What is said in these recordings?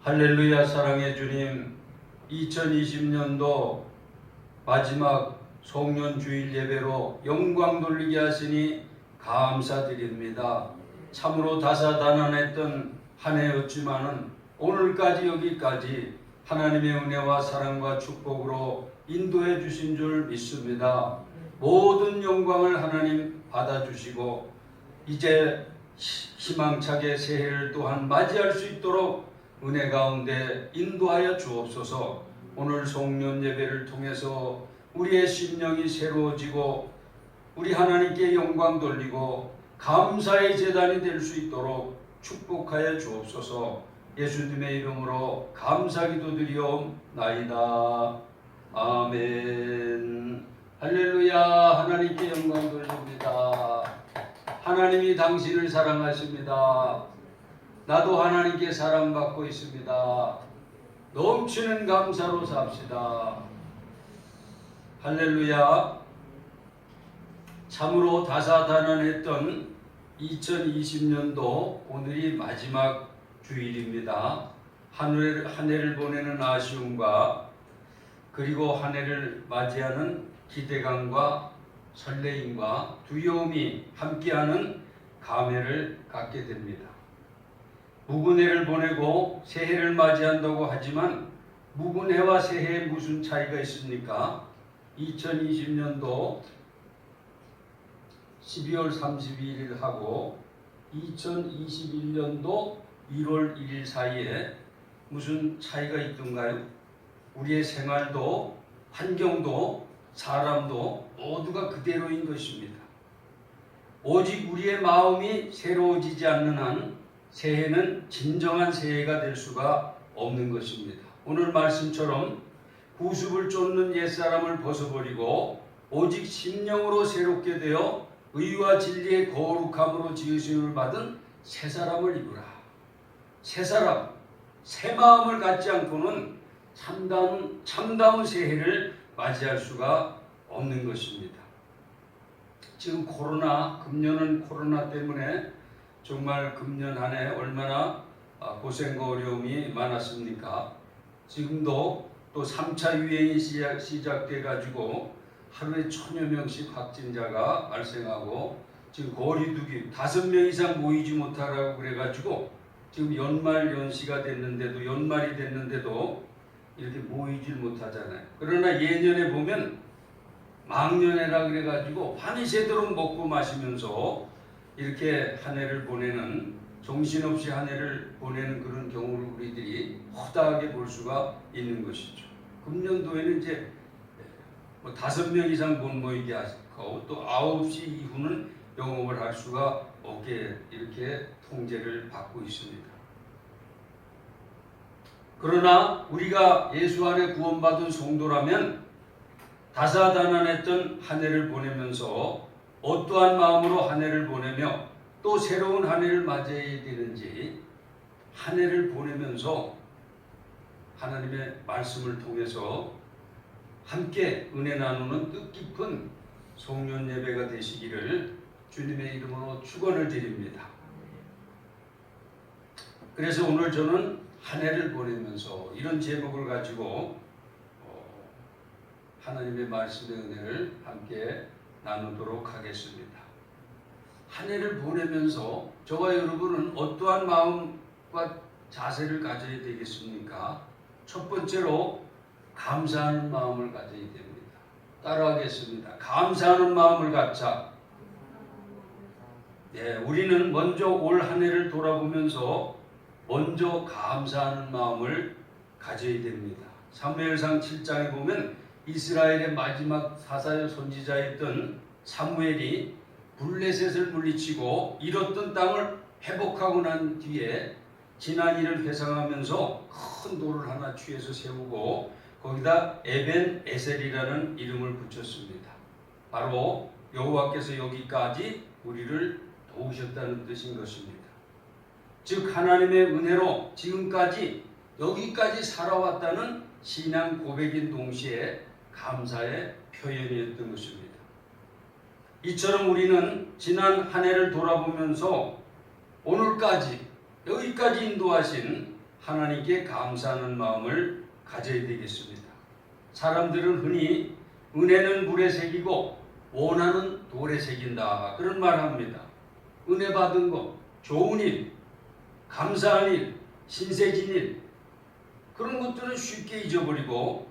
할렐루야. 사랑의 주님, 2020년도 마지막 송년주일 예배로 영광 돌리게 하시니 감사드립니다. 참으로 다사다난했던 한 해였지만은 오늘까지 여기까지 하나님의 은혜와 사랑과 축복으로 인도해 주신 줄 믿습니다. 모든 영광을 하나님 받아주시고 이제 희망차게 새해를 또한 맞이할 수 있도록 은혜 가운데 인도하여 주옵소서. 오늘 송년 예배를 통해서 우리의 심령이 새로워지고 우리 하나님께 영광 돌리고 감사의 제단이 될 수 있도록 축복하여 주옵소서. 예수님의 이름으로 감사기도 드리옵나이다. 아멘. 할렐루야. 하나님께 영광 돌립니다. 하나님이 당신을 사랑하십니다. 나도 하나님께 사랑받고 있습니다. 넘치는 감사로 삽시다. 할렐루야. 참으로 다사다난했던 2020년도 오늘이 마지막 주일입니다. 한 해를 보내는 아쉬움과 그리고 한 해를 맞이하는 기대감과 설레임과 두려움이 함께하는 감회를 갖게 됩니다. 묵은 해를 보내고 새해를 맞이한다고 하지만 묵은 해와 새해에 무슨 차이가 있습니까? 2020년도 12월 31일 하고 2021년도 1월 1일 사이에 무슨 차이가 있던가요? 우리의 생활도 환경도 사람도 모두가 그대로인 것입니다. 오직 우리의 마음이 새로워지지 않는 한 새해는 진정한 새해가 될 수가 없는 것입니다. 오늘 말씀처럼 구습을 쫓는 옛사람을 벗어버리고 오직 심령으로 새롭게 되어 의와 진리의 거룩함으로 지으심을 받은 새 사람을 입으라. 새 사람, 새 마음을 갖지 않고는 참다운 새해를 맞이할 수가 없는 것입니다. 지금 금년은 코로나 때문에 정말 금년 한 해 얼마나 고생과 어려움이 많았습니까? 지금도 또 3차 유행이 시작돼 가지고 하루에 1000여 명씩 확진자가 발생하고 지금 거리두기 5명 이상 모이지 못하라고 그래가지고 지금 연시가 됐는데도 연말이 됐는데도 이렇게 모이질 못하잖아요. 그러나 예년에 보면 망년회라 그래가지고 밤이 새도록 먹고 마시면서 이렇게 한 해를 보내는 정신없이 한 해를 보내는 그런 경우를 우리들이 허다하게 볼 수가 있는 것이죠. 금년도에는 이제 5명 이상 못 모이게 하고 또 9시 이후는 영업을 할 수가 없게 이렇게 통제를 받고 있습니다. 그러나 우리가 예수 안에 구원받은 성도라면 다사다난했던 한 해를 보내면서 어떠한 마음으로 한 해를 보내며 또 새로운 한 해를 맞이해야 되는지 한 해를 보내면서 하나님의 말씀을 통해서 함께 은혜 나누는 뜻깊은 송년 예배가 되시기를 주님의 이름으로 축원을 드립니다. 그래서 오늘 저는 한 해를 보내면서 이런 제목을 가지고 하나님의 말씀의 은혜를 함께 나누도록 하겠습니다. 한 해를 보내면서 저와 여러분은 어떠한 마음과 자세를 가져야 되겠습니까? 첫 번째로 감사하는 마음을 가져야 됩니다. 따라하겠습니다. 감사하는 마음을 갖자. 네, 우리는 먼저 올 한 해를 돌아보면서 먼저 감사하는 마음을 가져야 됩니다. 사무엘상 7장에 보면 이스라엘의 마지막 사사의 선지자였던 사무엘이 블레셋을 물리치고 잃었던 땅을 회복하고 난 뒤에 지난 일을 회상하면서 큰 돌을 하나 취해서 세우고 거기다 에벤 에셀이라는 이름을 붙였습니다. 바로 여호와께서 여기까지 우리를 도우셨다는 뜻인 것입니다. 즉 하나님의 은혜로 지금까지 여기까지 살아왔다는 신앙 고백인 동시에 감사의 표현이었던 것입니다. 이처럼 우리는 지난 한 해를 돌아보면서 오늘까지 여기까지 인도하신 하나님께 감사하는 마음을 가져야 되겠습니다. 사람들은 흔히 은혜는 물에 새기고 원한은 돌에 새긴다, 그런 말을 합니다. 은혜 받은 것, 좋은 일, 감사한 일, 신세진 일, 그런 것들은 쉽게 잊어버리고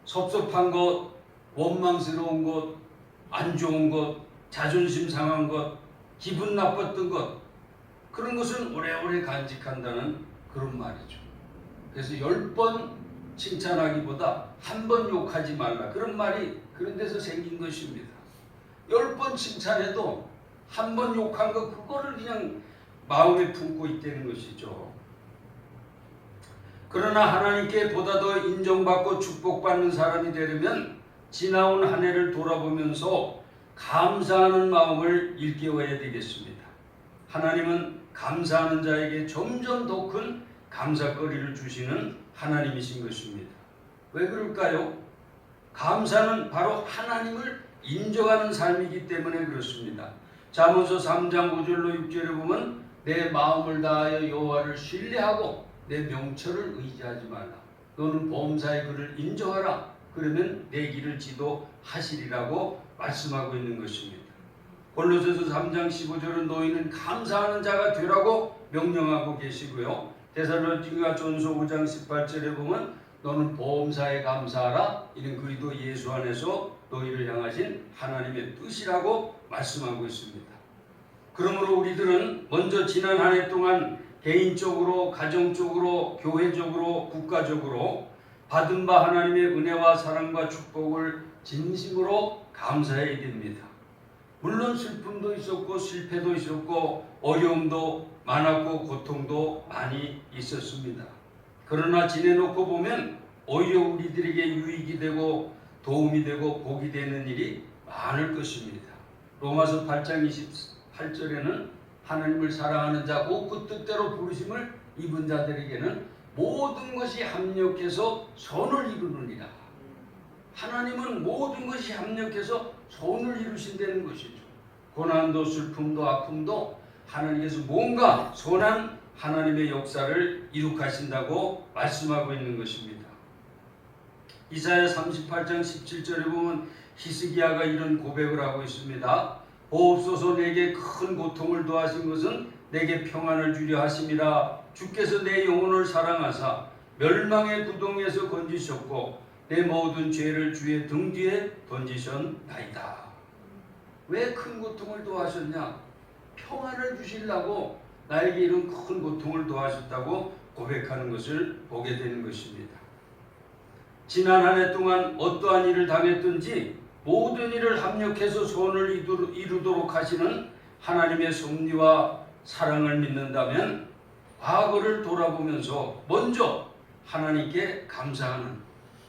섭섭한 것, 원망스러운 것, 안 좋은 것, 자존심 상한 것, 기분 나빴던 것, 그런 것은 오래오래 간직한다는 그런 말이죠. 그래서 10번 칭찬하기보다 한 번 욕하지 말라, 그런 말이 그런 데서 생긴 것입니다. 10번 칭찬해도 한 번 욕한 거, 그거를 그냥 마음에 품고 있다는 것이죠. 그러나 하나님께 보다 더 인정받고 축복받는 사람이 되려면 지나온 한 해를 돌아보면서 감사하는 마음을 일깨워야 되겠습니다. 하나님은 감사하는 자에게 점점 더 큰 감사거리를 주시는 하나님이신 것입니다. 왜 그럴까요? 감사는 바로 하나님을 인정하는 삶이기 때문에 그렇습니다. 잠언서 3장 5절로 6절에 보면 내 마음을 다하여 여호와를 신뢰하고 내 명철을 의지하지 말라. 너는 범사의 그를 인정하라. 그러면 내 길을 지도하시리라고 말씀하고 있는 것입니다. 골로새서 3장 15절은 너희는 감사하는 자가 되라고 명령하고 계시고요. 데살로니가 전서 5장 18절에 보면 너는 범사에 감사하라. 이는 그리스도 예수 안에서 너희를 향하신 하나님의 뜻이라고 말씀하고 있습니다. 그러므로 우리들은 먼저 지난 한 해 동안 개인적으로, 가정적으로, 교회적으로, 국가적으로 받은 바 하나님의 은혜와 사랑과 축복을 진심으로 감사해야 됩니다. 물론 슬픔도 있었고 실패도 있었고 어려움도 많았고 고통도 많이 있었습니다. 그러나 지내놓고 보면 오히려 우리들에게 유익이 되고 도움이 되고 복이 되는 일이 많을 것입니다. 로마서 8장 28절에는 하나님을 사랑하는 자, 곧 그 뜻대로 부르심을 입은 자들에게는 모든 것이 합력해서 선을 이루느니라. 하나님은 모든 것이 합력해서 선을 이루신다는 것이죠. 고난도 슬픔도 아픔도 하나님께서 뭔가 선한 하나님의 역사를 이룩하신다고 말씀하고 있는 것입니다. 이사야 38장 17절에 보면 히스기야가 이런 고백을 하고 있습니다. 보옵소서, 내게 큰 고통을 더하신 것은 내게 평안을 주려 하심이라. 주께서 내 영혼을 사랑하사 멸망의 구덩이에서 건지셨고 내 모든 죄를 주의 등 뒤에 던지셨나이다. 왜 큰 고통을 더하셨냐? 평안을 주시려고 나에게 이런 큰 고통을 더하셨다고 고백하는 것을 보게 되는 것입니다. 지난 한 해 동안 어떠한 일을 당했든지 모든 일을 합력해서 소원을 이루도록 하시는 하나님의 섭리와 사랑을 믿는다면 과거를 돌아보면서 먼저 하나님께 감사하는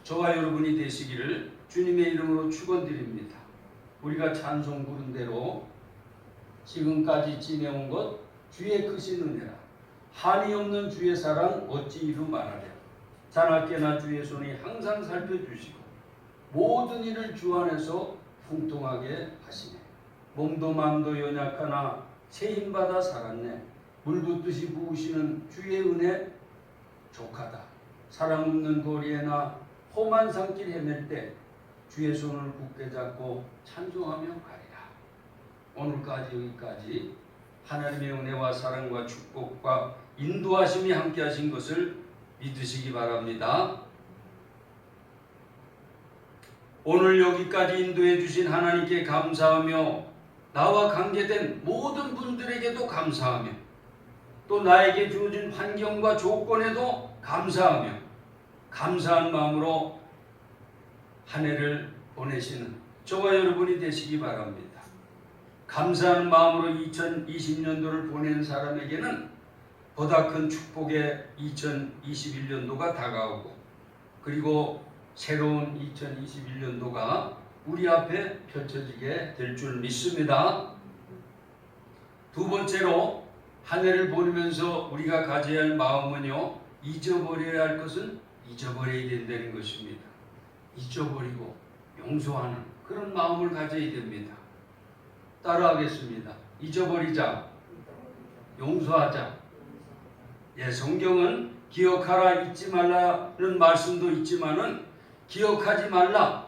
저와 여러분이 되시기를 주님의 이름으로 축원드립니다. 우리가 찬송 부른 대로 지금까지 지내온 것 주의 크신 은혜라. 한이 없는 주의 사랑 어찌 이루 말하랴. 자나깨나 주의 손이 항상 살펴주시고 모든 일을 주 안에서 풍성하게 하시네. 몸도 마음도 연약하나 새 힘받아 살았네. 물 붓듯이 부으시는 주의 은혜 족하다. 사랑 없는 거리에나 험한 산길 헤맬 때 주의 손을 굳게 잡고 찬송하며 가리라. 오늘까지 여기까지 하나님의 은혜와 사랑과 축복과 인도하심이 함께 하신 것을 믿으시기 바랍니다. 오늘 여기까지 인도해 주신 하나님께 감사하며 나와 관계된 모든 분들에게도 감사하며 또 나에게 주어진 환경과 조건에도 감사하며 감사한 마음으로 한 해를 보내시는 저와 여러분이 되시기 바랍니다. 감사하는 마음으로 2020년도를 보낸 사람에게는 보다 큰 축복의 2021년도가 다가오고 그리고 새로운 2021년도가 우리 앞에 펼쳐지게 될 줄 믿습니다. 두 번째로 한 해를 보내면서 우리가 가져야 할 마음은요, 잊어버려야 할 것은 잊어버려야 된다는 것입니다. 잊어버리고 용서하는 그런 마음을 가져야 됩니다. 따라하겠습니다. 잊어버리자, 용서하자. 예, 성경은 기억하라 잊지 말라는 말씀도 있지만은 기억하지 말라,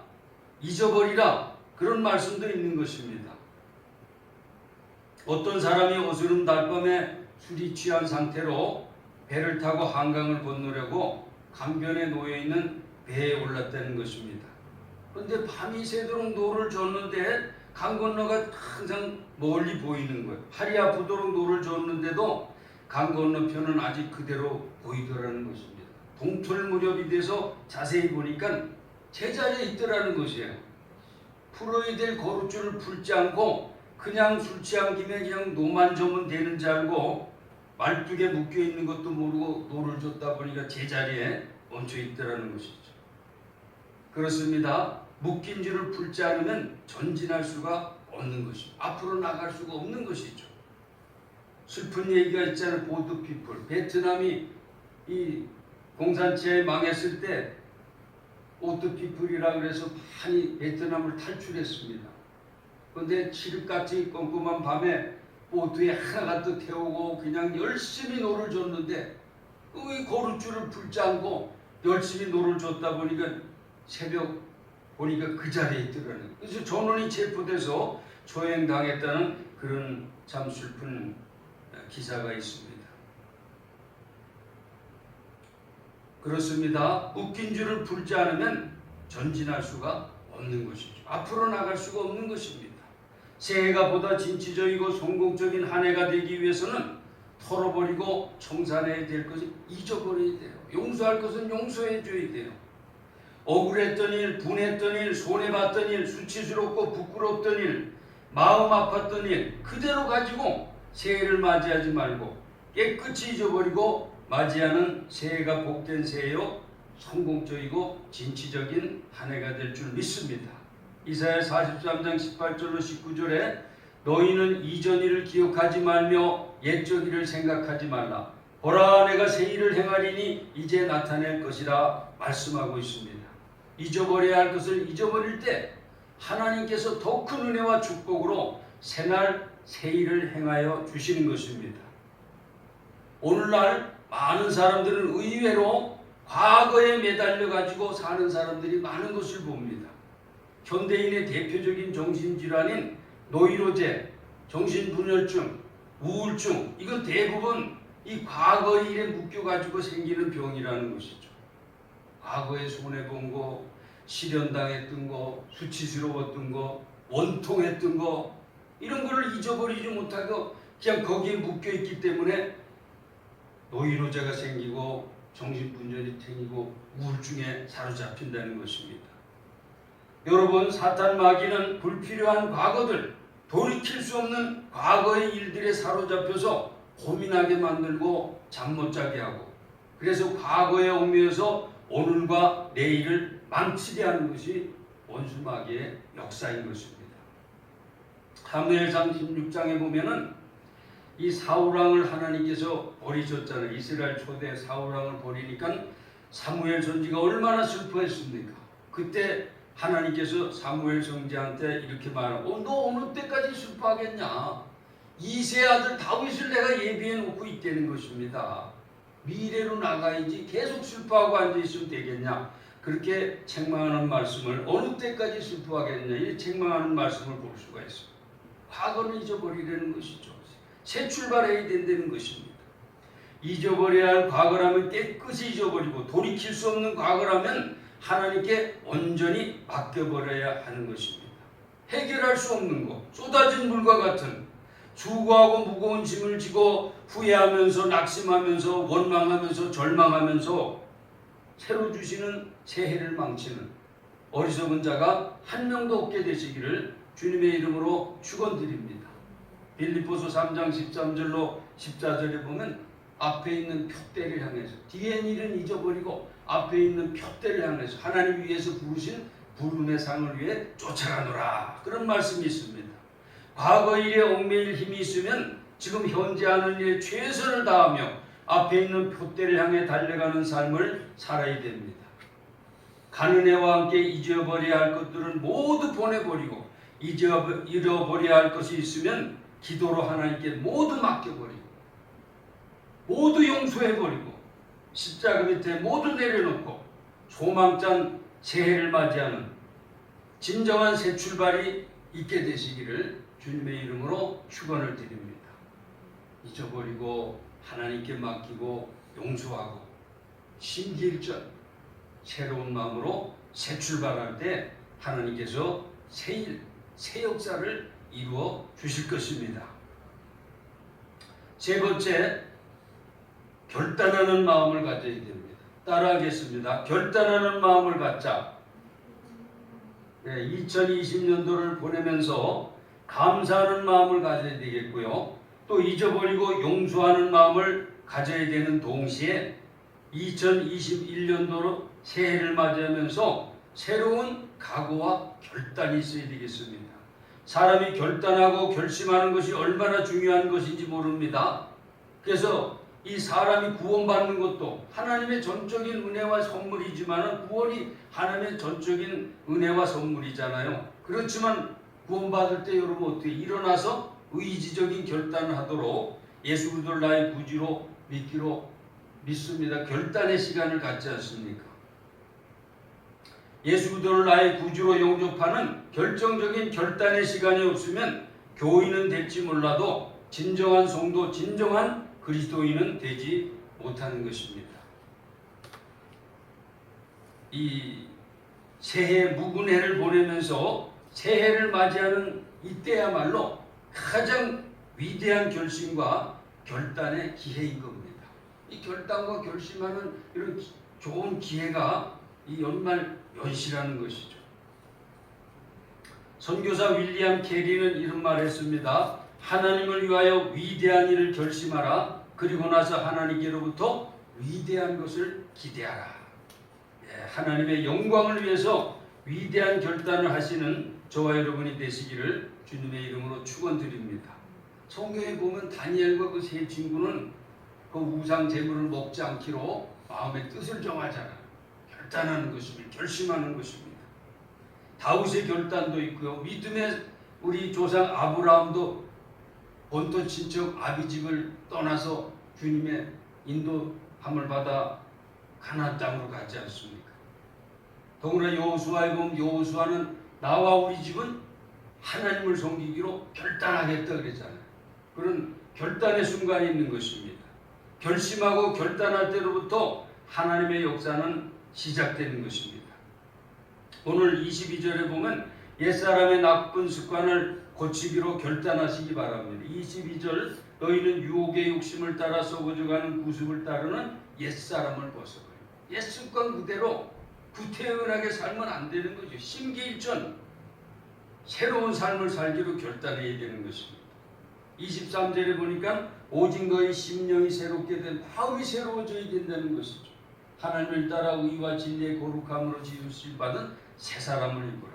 잊어버리라 그런 말씀도 있는 것입니다. 어떤 사람이 어스름 달밤에 술이 취한 상태로 배를 타고 한강을 건너려고 강변에 놓여있는 배에 올랐다는 것입니다. 그런데 밤이 새도록 노를 젓는데 강 건너가 항상 멀리 보이는 거예요. 팔이 아프도록 노를 젓는데도 강 건너편은 아직 그대로 보이더라는 것입니다. 동틀 무렵이 돼서 자세히 보니까 제자리에 있더라는 것이에요. 풀어야 될 거룻줄을 풀지 않고 그냥 술 취한 김에 그냥 노만 저면 되는 줄 알고 말뚝에 묶여 있는 것도 모르고 노를 줬다 보니까 제자리에 멈춰 있더라는 것이죠. 그렇습니다. 묶인 줄을 풀지 않으면 전진할 수가 없는 것이죠. 앞으로 나갈 수가 없는 것이죠. 슬픈 얘기가 있잖아요. 보드피플. 베트남이 이 공산체에 망했을 때 보드피플이라 그래서 많이 베트남을 탈출했습니다. 그런데 칠흑같이 꼼꼼한 밤에 보트에 하나가득 태우고 그냥 열심히 노를 줬는데 이 거룻줄을 풀지 않고 열심히 노를 줬다 보니까 새벽 보니까 그 자리에 있더라는. 그래서 전원이 체포돼서 조행당했다는 그런 참 슬픈 기사가 있습니다. 그렇습니다. 묶인 줄을 풀지 않으면 전진할 수가 없는 것이죠. 앞으로 나갈 수가 없는 것입니다. 새해가 보다 진취적이고 성공적인 한 해가 되기 위해서는 털어버리고 청산해야 될 것을 잊어버려야 돼요. 용서할 것은 용서해 줘야 돼요. 억울했던 일, 분했던 일, 손해봤던 일, 수치스럽고 부끄럽던 일, 마음 아팠던 일 그대로 가지고 새해를 맞이하지 말고 깨끗이 잊어버리고 맞이하는 새해가 복된 새해요. 성공적이고 진취적인 한 해가 될 줄 믿습니다. 이사야 43장 18절로 19절에 너희는 이전 일을 기억하지 말며 옛적 일을 생각하지 말라. 보라 내가 새 일을 행하리니 이제 나타낼 것이라 말씀하고 있습니다. 잊어버려야 할 것을 잊어버릴 때 하나님께서 더 큰 은혜와 축복으로 새날 새 일을 행하여 주시는 것입니다. 오늘날 많은 사람들은 의외로 과거에 매달려 가지고 사는 사람들이 많은 것을 봅니다. 현대인의 대표적인 정신질환인 노이로제, 정신분열증, 우울증 이건 대부분 이 과거의 일에 묶여가지고 생기는 병이라는 것이죠. 과거에 손해본 거, 실현당했던 거, 수치스러웠던 거, 원통했던 거 이런 거를 잊어버리지 못하고 그냥 거기에 묶여있기 때문에 노이로제가 생기고 정신분열이 생기고 우울증에 사로잡힌다는 것입니다. 여러분, 사탄 마귀는 불필요한 과거들, 돌이킬 수 없는 과거의 일들에 사로잡혀서 고민하게 만들고 잠 못 자게 하고 그래서 과거에 얽매여서 오늘과 내일을 망치게 하는 것이 원수 마귀의 역사인 것입니다. 사무엘상 16장에 보면은 이 사울왕을 하나님께서 버리셨잖아요. 이스라엘 초대 사울왕을 버리니까 사무엘 선지가 얼마나 슬퍼했습니까? 그때 하나님께서 사무엘 선지한테 이렇게 말하고 너 어느 때까지 슬퍼하겠냐? 이세 아들 다윗을 내가 예비해 놓고 있다는 것입니다. 미래로 나가야지 계속 슬퍼하고 앉아있으면 되겠냐? 그렇게 책망하는 말씀을 어느 때까지 슬퍼하겠냐? 이 책망하는 말씀을 볼 수가 있습니다. 과거는 잊어버리려는 것이죠. 새 출발해야 된다는 것입니다. 잊어버려야 할 과거라면 깨끗이 잊어버리고 돌이킬 수 없는 과거라면 하나님께 온전히 맡겨버려야 하는 것입니다. 해결할 수 없는 것, 쏟아진 물과 같은 수고하고 무거운 짐을 지고 후회하면서 낙심하면서 원망하면서 절망하면서 새로 주시는 새해를 망치는 어리석은 자가 한 명도 없게 되시기를 주님의 이름으로 축원드립니다. 빌립보서 3장 13절로 14절에 보면 앞에 있는 표대를 향해서 뒤에 일은 잊어버리고 앞에 있는 표대를 향해서 하나님 위해서 부르신 부름의 상을 위해 쫓아가노라 그런 말씀이 있습니다. 과거 일에 얽매일 힘이 있으면 지금 현재 하는 일에 최선을 다하며 앞에 있는 표대를 향해 달려가는 삶을 살아야 됩니다. 가는 해와 함께 잊어버려야 할 것들은 모두 보내버리고 잃어버려야 할 것이 있으면 기도로 하나님께 모두 맡겨버리고 모두 용서해버리고 십자가 밑에 모두 내려놓고 소망찬 새해를 맞이하는 진정한 새 출발이 있게 되시기를 주님의 이름으로 축원을 드립니다. 잊어버리고 하나님께 맡기고 용서하고 심기일전 새로운 마음으로 새 출발할 때 하나님께서 새 일, 새 역사를 이루어 주실 것입니다. 세 번째, 결단하는 마음을 가져야 됩니다. 따라하겠습니다. 결단하는 마음을 갖자. 2020년도를 보내면서 감사하는 마음을 가져야 되겠고요. 또 잊어버리고 용서하는 마음을 가져야 되는 동시에 2021년도로 새해를 맞이하면서 새로운 각오와 결단이 있어야 되겠습니다. 사람이 결단하고 결심하는 것이 얼마나 중요한 것인지 모릅니다. 그래서 이 사람이 구원받는 것도 하나님의 전적인 은혜와 선물이지만 구원이 하나님의 전적인 은혜와 선물이잖아요. 그렇지만 구원받을 때 여러분 어떻게 일어나서 의지적인 결단을 하도록 예수 그리스도를 나의 구주로 믿기로 믿습니다. 결단의 시간을 갖지 않습니까? 예수 그리스도를 나의 구주로 영접하는 결정적인 결단의 시간이 없으면 교인은 될지 몰라도 진정한 성도, 진정한 그리스도인은 되지 못하는 것입니다. 이 새해 묵은 해를 보내면서 새해를 맞이하는 이때야말로 가장 위대한 결심과 결단의 기회인 겁니다. 이 결단과 결심하는 이런 좋은 기회가 이 연말 연시라는 것이죠. 선교사 윌리엄 캐리는 이런 말을 했습니다. 하나님을 위하여 위대한 일을 결심하라. 그리고 나서 하나님께로부터 위대한 것을 기대하라. 하나님의 영광을 위해서 위대한 결단을 하시는 저와 여러분이 되시기를 주님의 이름으로 축원드립니다. 성경에 보면 다니엘과 그 세 친구는 그 우상 제물을 먹지 않기로 마음의 뜻을 정하잖아요. 결단하는 것입니다. 결심하는 것입니다. 다윗의 결단도 있고요. 믿음의 우리 조상 아브라함도 본토 친척 아비집을 떠나서 주님의 인도함을 받아 가나안 땅으로 가지 않습니까? 더구나 여호수아에 보면 여호수아는 나와 우리 집은 하나님을 섬기기로 결단하겠다 그랬잖아요. 그런 결단의 순간이 있는 것입니다. 결심하고 결단할 때로부터 하나님의 역사는 시작되는 것입니다. 오늘 22절에 보면 옛사람의 나쁜 습관을 고치기로 결단하시기 바랍니다. 22절 너희는 유혹의 욕심을 따라 썩어져가는 구습을 따르는 옛사람을 벗어버려. 옛 습관 그대로 구태연하게 살면 안 되는 거죠. 심기일전 새로운 삶을 살기로 결단해야 되는 것입니다. 23절에 보니까 오직 너희 심령이 새롭게 된 마음이 새로워져야 된다는 것이죠. 하나님을 따라 의와 진리의 거룩함으로 지으실 받은 새 사람을 입으라.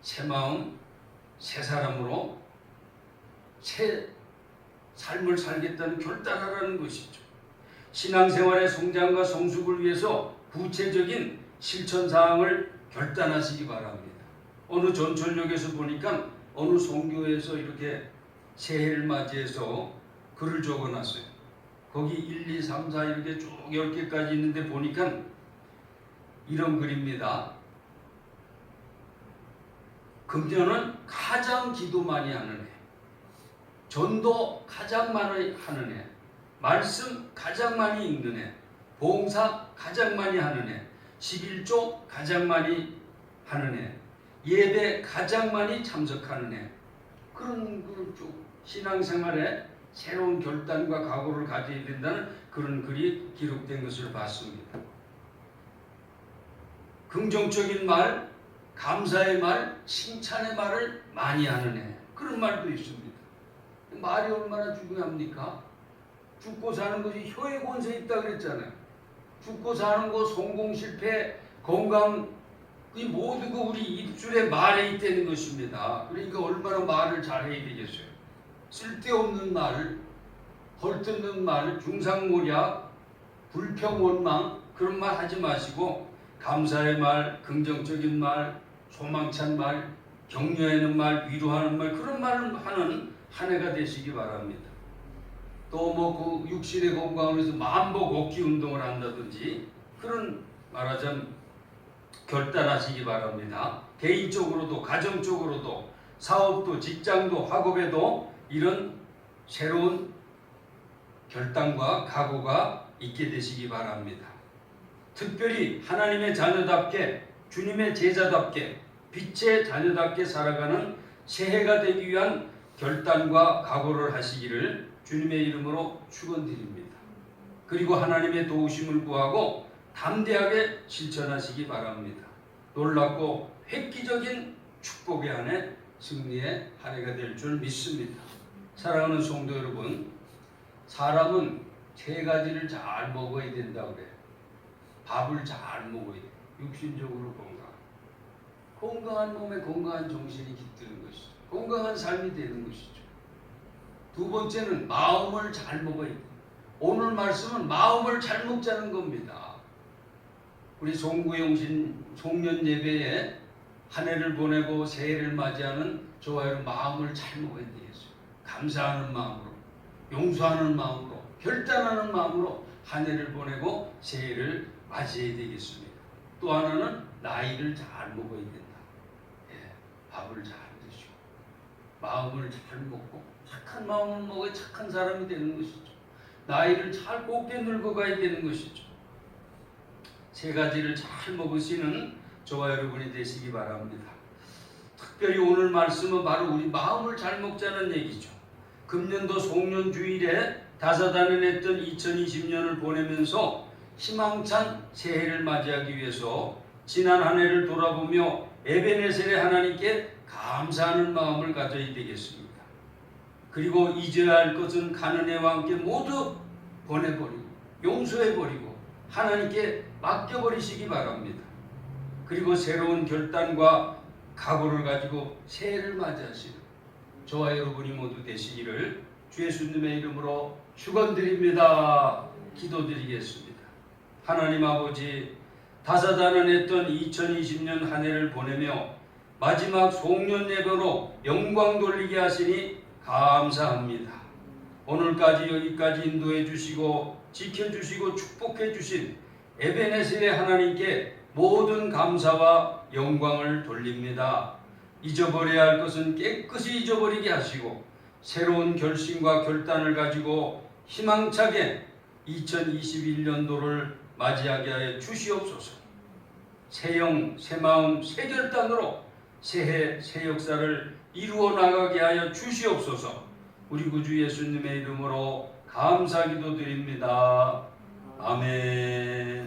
새 마음, 새 사람으로 새 삶을 살겠다는 결단하라는 것이죠. 신앙생활의 성장과 성숙을 위해서 구체적인 실천사항을 결단하시기 바랍니다. 어느 전철역에서 보니까 어느 선교에서 이렇게 새해를 맞이해서 글을 적어놨어요. 거기 1, 2, 3, 4 이렇게 쭉 10개까지 있는데 보니까 이런 글입니다. 금년은 가장 기도 많이 하는 해, 전도 가장 많이 하는 해, 말씀 가장 많이 읽는 해, 봉사 가장 많이 하는 해, 11조 가장 많이 하는 해, 예배 가장 많이 참석하는 해. 그런 쭉 신앙생활에 새로운 결단과 각오를 가져야 된다는 그런 글이 기록된 것을 봤습니다. 긍정적인 말, 감사의 말, 칭찬의 말을 많이 하는 해. 그런 말도 있습니다. 말이 얼마나 중요합니까? 죽고 사는 것이 혀의 권세 있다 그랬잖아요. 죽고 사는 것, 성공, 실패, 건강, 이 모든 거 우리 입술에 말에 있다는 것입니다. 그러니까 얼마나 말을 잘해야 되겠어요. 쓸데없는 말, 헐뜯는 말, 중상모략, 불평원망 그런 말 하지 마시고 감사의 말, 긍정적인 말, 소망찬 말, 격려하는 말, 위로하는 말 그런 말을 하는 한 해가 되시기 바랍니다. 또 뭐 그 육신의 건강을 위해서 만보 걷기 운동을 한다든지 그런 말하자면 결단하시기 바랍니다. 개인적으로도 가정적으로도 사업도 직장도 학업에도 이런 새로운 결단과 각오가 있게 되시기 바랍니다. 특별히 하나님의 자녀답게 주님의 제자답게 빛의 자녀답게 살아가는 새해가 되기 위한 결단과 각오를 하시기를 주님의 이름으로 축원드립니다. 그리고 하나님의 도우심을 구하고 담대하게 실천하시기 바랍니다. 놀랍고 획기적인 축복의 한 해 승리의 한 해가 될 줄 믿습니다. 사랑하는 성도 여러분, 사람은 세 가지를 잘 먹어야 된다고 그래요. 밥을 잘 먹어야 돼요. 육신적으로 건강한 몸에 건강한 정신이 깃드는 것이죠. 건강한 삶이 되는 것이죠. 두 번째는 마음을 잘 먹어야 돼요. 오늘 말씀은 마음을 잘 먹자는 겁니다. 우리 송구영신 송년 예배에 한 해를 보내고 새해를 맞이하는 저와 여러분 마음을 잘 먹어야 되겠어요. 감사하는 마음으로, 용서하는 마음으로, 결단하는 마음으로 한 해를 보내고 새해를 맞이해야 되겠습니다. 또 하나는 나이를 잘 먹어야 된다. 밥을 잘 드시고 마음을 잘 먹고 착한 마음을 먹어야 착한 사람이 되는 것이죠. 나이를 잘 곱게 늙어가야 되는 것이죠. 세 가지를 잘 먹으시는 저와 여러분이 되시기 바랍니다. 특별히 오늘 말씀은 바로 우리 마음을 잘 먹자는 얘기죠. 금년도 송년주일에 다사다난했던 2020년을 보내면서 희망찬 새해를 맞이하기 위해서 지난 한 해를 돌아보며 에베네셀의 하나님께 감사하는 마음을 가져야 되겠습니다. 그리고 잊어야 할 것은 가는 해와 함께 모두 보내버리고 용서해버리고 하나님께 맡겨버리시기 바랍니다. 그리고 새로운 결단과 각오를 가지고 새해를 맞이하시는 저와 여러분이 모두 되시기를 주 예수님의 이름으로 축원드립니다. 기도드리겠습니다. 하나님 아버지, 다사다난했던 2020년 한 해를 보내며 마지막 송년 예배로 영광 돌리게 하시니 감사합니다. 오늘까지 여기까지 인도해 주시고 지켜주시고 축복해 주신 에베네셀의 하나님께 모든 감사와 영광을 돌립니다. 잊어버려야 할 것은 깨끗이 잊어버리게 하시고 새로운 결심과 결단을 가지고 희망차게 2021년도를 맞이하게 하여 주시옵소서. 새 영, 새 마음, 새 결단으로 새해, 새 역사를 이루어 나가게 하여 주시옵소서. 우리 구주 예수님의 이름으로 감사기도 드립니다. 아멘.